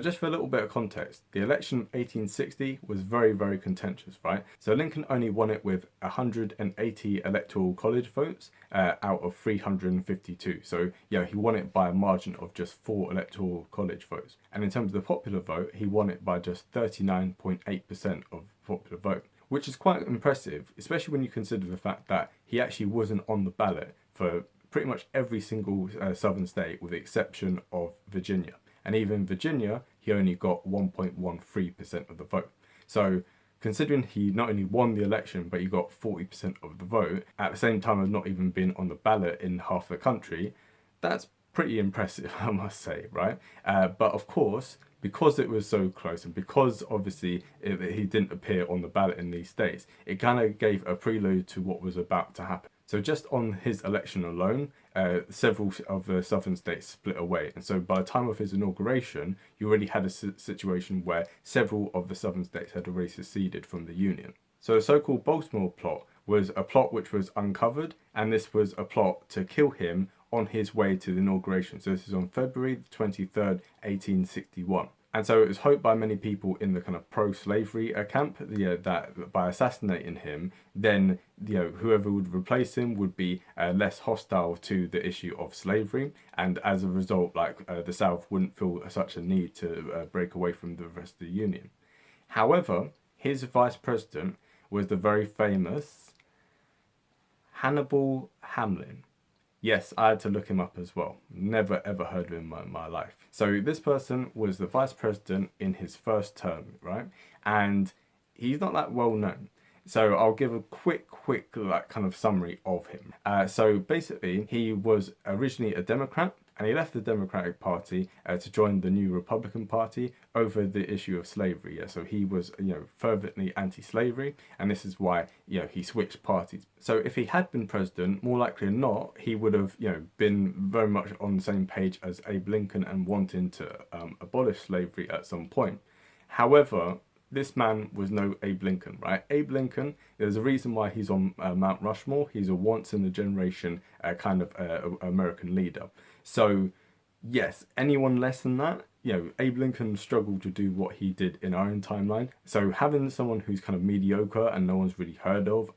just for a little bit of context, the election of 1860 was very, very contentious, right? So Lincoln only won it with 180 electoral college votes out of 352. So, yeah, he won it by a margin of just 4 electoral college votes. And in terms of the popular vote, he won it by just 39.8% of popular vote, which is quite impressive, especially when you consider the fact that he actually wasn't on the ballot for pretty much every single southern state with the exception of Virginia. And even Virginia, he only got 1.13% of the vote. So considering he not only won the election, but he got 40% of the vote, at the same time as not even being on the ballot in half the country, that's pretty impressive, I must say, right? But of course, because it was so close and because obviously he didn't appear on the ballot in these states, it kind of gave a prelude to what was about to happen. So just on his election alone, several of the southern states split away. And so by the time of his inauguration, you already had a situation where several of the southern states had already seceded from the Union. So the so-called Baltimore plot was a plot which was uncovered, and this was a plot to kill him on his way to the inauguration. So this is on February 23rd, 1861. And so it was hoped by many people in the kind of pro-slavery camp that by assassinating him, then whoever would replace him would be less hostile to the issue of slavery, and as a result, the South wouldn't feel such a need to break away from the rest of the Union. However, his vice president was the very famous Hannibal Hamlin. Yes, I had to look him up as well. Never ever heard of him in my life. So this person was the vice president in his first term, right? And he's not that well known. So I'll give a quick kind of summary of him. So basically, he was originally a Democrat, and he left the Democratic Party to join the new Republican Party over the issue of slavery. Yeah, so he was, fervently anti-slavery, and this is why, he switched parties. So if he had been president, more likely than not, he would have, been very much on the same page as Abe Lincoln and wanting to abolish slavery at some point. However, this man was no Abe Lincoln, right? Abe Lincoln, there's a reason why he's on Mount Rushmore. He's a once-in-a-generation kind of American leader. So, yes, anyone less than that, Abe Lincoln struggled to do what he did in our own timeline. So having someone who's kind of mediocre and no one's really heard of,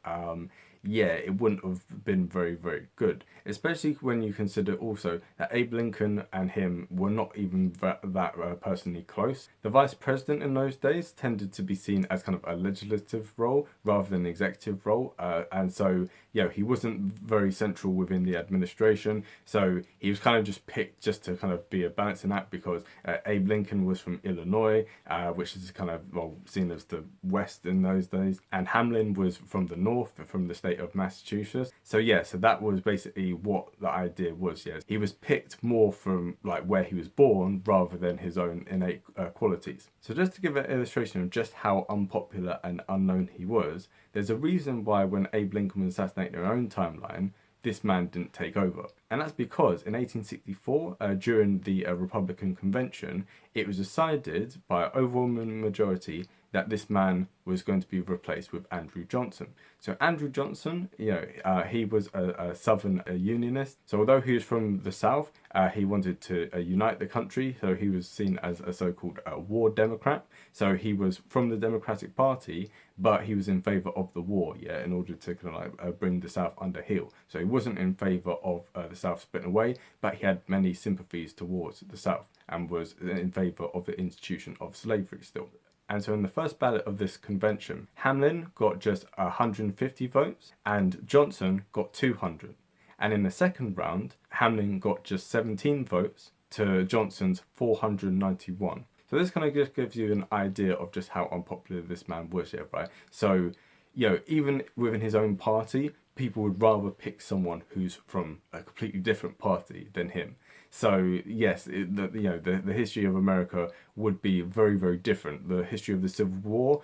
it wouldn't have been very, very good. Especially when you consider also that Abe Lincoln and him were not even that personally close. The vice president in those days tended to be seen as kind of a legislative role rather than an executive role. And so, he wasn't very central within the administration. So he was kind of just picked just to kind of be a balancing act because Abe Lincoln was from Illinois, which is kind of, seen as the West in those days. And Hamlin was from the North, from the state of Massachusetts. So so that was basically what the idea was. He was picked more from where he was born rather than his own innate qualities. So just to give an illustration of just how unpopular and unknown he was, there's a reason why when Abe Lincoln was assassinated in our own timeline, this man didn't take over. And that's because in 1864, during the Republican convention, it was decided by an overwhelming majority that this man was going to be replaced with Andrew Johnson. So Andrew Johnson, he was a Southern Unionist. So although he was from the South, he wanted to unite the country. So he was seen as a so-called war Democrat. So he was from the Democratic Party, but he was in favor of the war, in order to kind of bring the South under heel. So he wasn't in favor of the South splitting away, but he had many sympathies towards the South and was in favor of the institution of slavery still. And so in the first ballot of this convention, Hamlin got just 150 votes and Johnson got 200. And in the second round, Hamlin got just 17 votes to Johnson's 491. So this kind of just gives you an idea of just how unpopular this man was, right? So, even within his own party, people would rather pick someone who's from a completely different party than him. So yes, the history of America would be very, very different. The history of the Civil War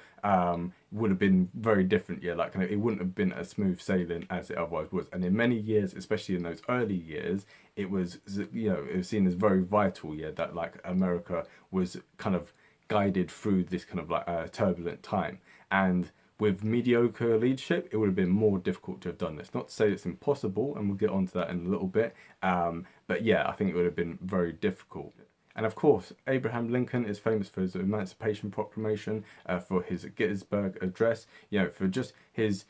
would have been very different. It wouldn't have been as smooth sailing as it otherwise was. And in many years, especially in those early years, it was it was seen as very vital. That America was kind of guided through this kind of turbulent time. And with mediocre leadership, it would have been more difficult to have done this. Not to say it's impossible, and we'll get onto that in a little bit. But I think it would have been very difficult. And of course, Abraham Lincoln is famous for his Emancipation Proclamation, for his Gettysburg Address, for just his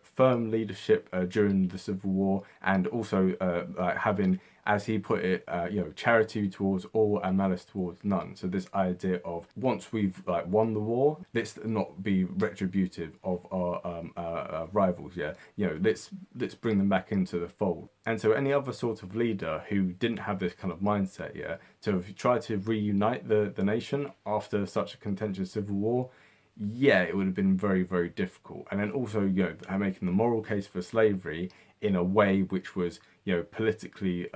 firm leadership during the Civil War, and also like having, as he put it, charity towards all and malice towards none. So this idea of, once we've like won the war, let's not be retributive of our rivals. Let's bring them back into the fold. And so any other sort of leader who didn't have this kind of mindset, to try to reunite the nation after such a contentious civil war, it would have been very, very difficult. And then also, making the moral case for slavery in a way which was, politically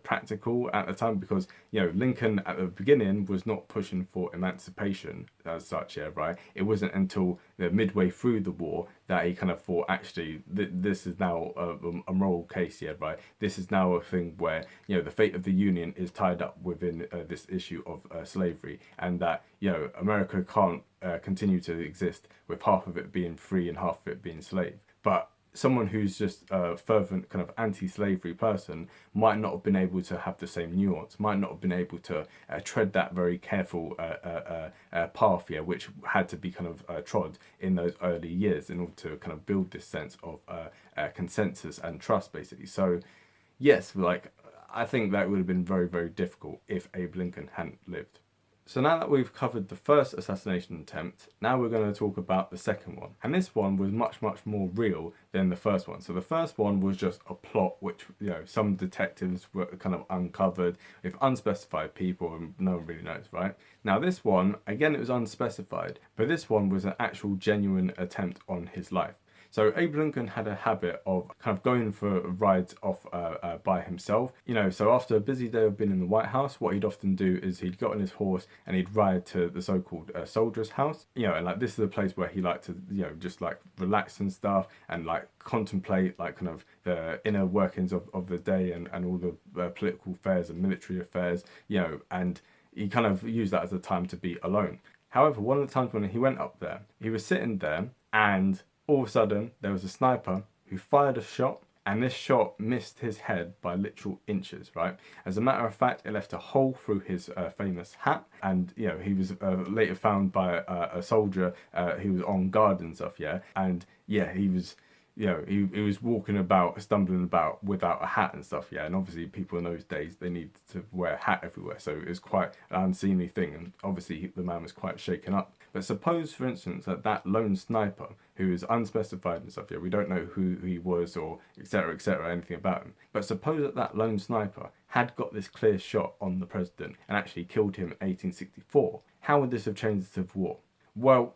practical at the time, because Lincoln at the beginning was not pushing for emancipation as such. It wasn't until midway through the war that he kind of thought, actually, this is now a moral case. This is now a thing where the fate of the Union is tied up within this issue of slavery, and that America can't continue to exist with half of it being free and half of it being slave. But someone who's just a fervent kind of anti-slavery person might not have been able to have the same nuance, might not have been able to tread that very careful path, which had to be kind of trod in those early years in order to kind of build this sense of consensus and trust, basically. So yes, I think that would have been very, very difficult if Abe Lincoln hadn't lived. So now that we've covered the first assassination attempt, now we're going to talk about the second one. And this one was much, much more real than the first one. So the first one was just a plot which, some detectives were kind of uncovered with unspecified people, and no one really knows, right? Now this one, again, it was unspecified, but this one was an actual genuine attempt on his life. So Abe Lincoln had a habit of kind of going for rides off by himself. So after a busy day of being in the White House, what he'd often do is he'd get on his horse and he'd ride to the so-called soldier's house. And like, this is a place where he liked to, just like relax and stuff, and like contemplate like kind of the inner workings of the day, and all the political affairs and military affairs, and he kind of used that as a time to be alone. However, one of the times when he went up there, he was sitting there, and all of a sudden, there was a sniper who fired a shot, and this shot missed his head by literal inches, right? As a matter of fact, it left a hole through his famous hat, and, he was later found by a soldier who was on guard and stuff, and, he was... he was walking about, stumbling about without a hat and stuff, and obviously people in those days, they needed to wear a hat everywhere, so it was quite an unseemly thing, and obviously the man was quite shaken up. But suppose, for instance, that lone sniper, who is unspecified and stuff, we don't know who he was or etc, anything about him, but suppose that lone sniper had got this clear shot on the president and actually killed him in 1864, how would this have changed the Civil War? Well,